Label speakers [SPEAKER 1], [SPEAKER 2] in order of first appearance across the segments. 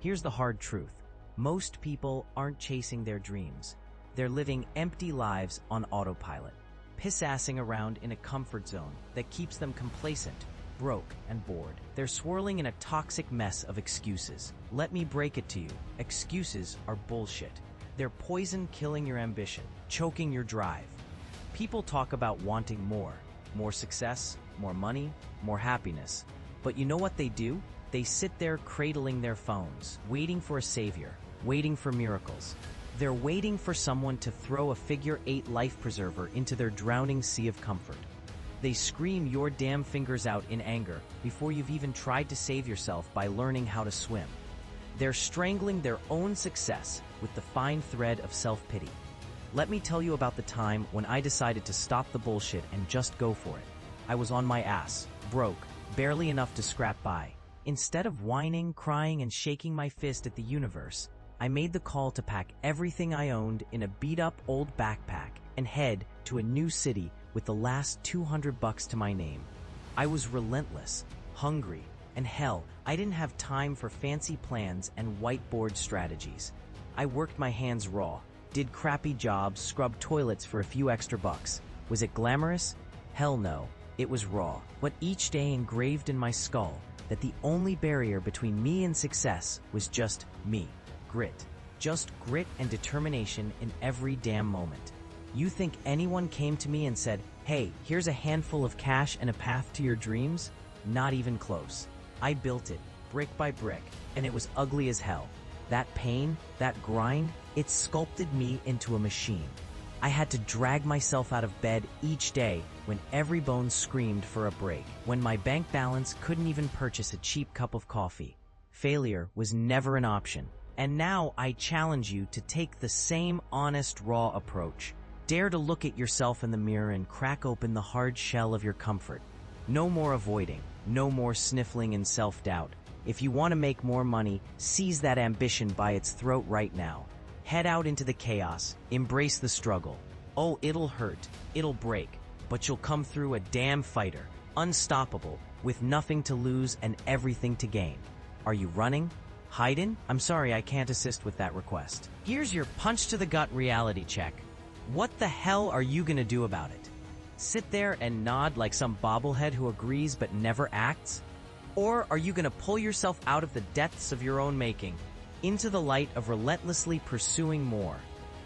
[SPEAKER 1] Here's the hard truth. Most people aren't chasing their dreams. They're living empty lives on autopilot, piss-assing around in a comfort zone that keeps them complacent, broke, and bored. They're swirling in a toxic mess of excuses. Let me break it to you. Excuses are bullshit. They're poison killing your ambition, choking your drive. People talk about wanting more success, more money, more happiness. But you know what they do? They sit there cradling their phones, waiting for a savior, waiting for miracles. They're waiting for someone to throw a figure-8 life preserver into their drowning sea of comfort. They scream your damn fingers out in anger before you've even tried to save yourself by learning how to swim. They're strangling their own success with the fine thread of self-pity. Let me tell you about the time when I decided to stop the bullshit and just go for it. I was on my ass, broke, barely enough to scrap by. Instead of whining, crying, and shaking my fist at the universe, I made the call to pack everything I owned in a beat-up old backpack and head to a new city with the last $200 to my name. I was relentless, hungry, and hell, I didn't have time for fancy plans and whiteboard strategies. I worked my hands raw, did crappy jobs, scrubbed toilets for a few extra bucks. Was it glamorous? Hell no, it was raw. But each day engraved in my skull that the only barrier between me and success was just me. Grit. Just grit and determination in every damn moment. You think anyone came to me and said, "Hey, here's a handful of cash and a path to your dreams"? Not even close. I built it, brick by brick, and it was ugly as hell. That pain, that grind, it sculpted me into a machine. I had to drag myself out of bed each day when every bone screamed for a break, when my bank balance couldn't even purchase a cheap cup of coffee. Failure was never an option. And now I challenge you to take the same honest, raw approach. Dare to look at yourself in the mirror and crack open the hard shell of your comfort. No more avoiding, no more sniffling and self-doubt. If you want to make more money, seize that ambition by its throat right now. Head out into the chaos, embrace the struggle. Oh, it'll hurt, it'll break, but you'll come through a damn fighter, unstoppable, with nothing to lose and everything to gain. Are you running? Hiding? I'm sorry, I can't assist with that request. Here's your punch-to-the-gut reality check. What the hell are you gonna do about it? Sit there and nod like some bobblehead who agrees but never acts? Or are you gonna pull yourself out of the depths of your own making, into the light of relentlessly pursuing more?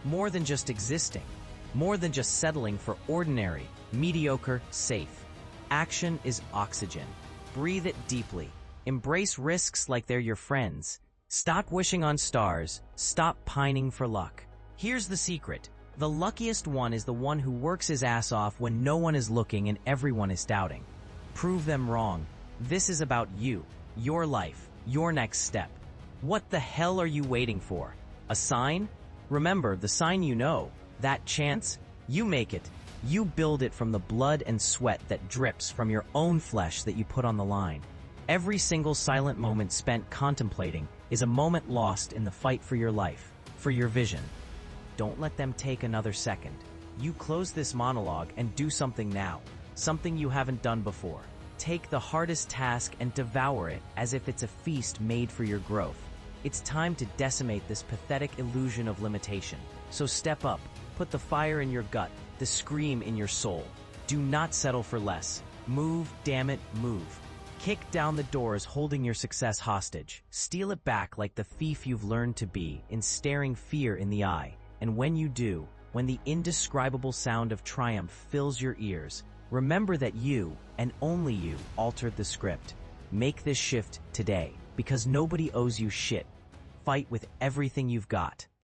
[SPEAKER 1] More than just existing. More than just settling for ordinary, mediocre, safe. Action is oxygen. Breathe it deeply. Embrace risks like they're your friends. Stop wishing on stars. Stop pining for luck. Here's the secret. The luckiest one is the one who works his ass off when no one is looking and everyone is doubting. Prove them wrong. This is about you, your life, your next step. What the hell are you waiting for? A sign? Remember, the sign you know, that chance, you make it. You build it from the blood and sweat that drips from your own flesh that you put on the line. Every single silent moment spent contemplating is a moment lost in the fight for your life, for your vision. Don't let them take another second. You close this monologue and do something now, something you haven't done before. Take the hardest task and devour it as if it's a feast made for your growth. It's time to decimate this pathetic illusion of limitation. So step up, put the fire in your gut, the scream in your soul. Do not settle for less. Move, damn it, move. Kick down the doors holding your success hostage. Steal it back like the thief you've learned to be, in staring fear in the eye. And when you do, when the indescribable sound of triumph fills your ears, remember that you, and only you, altered the script. Make this shift today, because nobody owes you shit. Fight with everything you've got.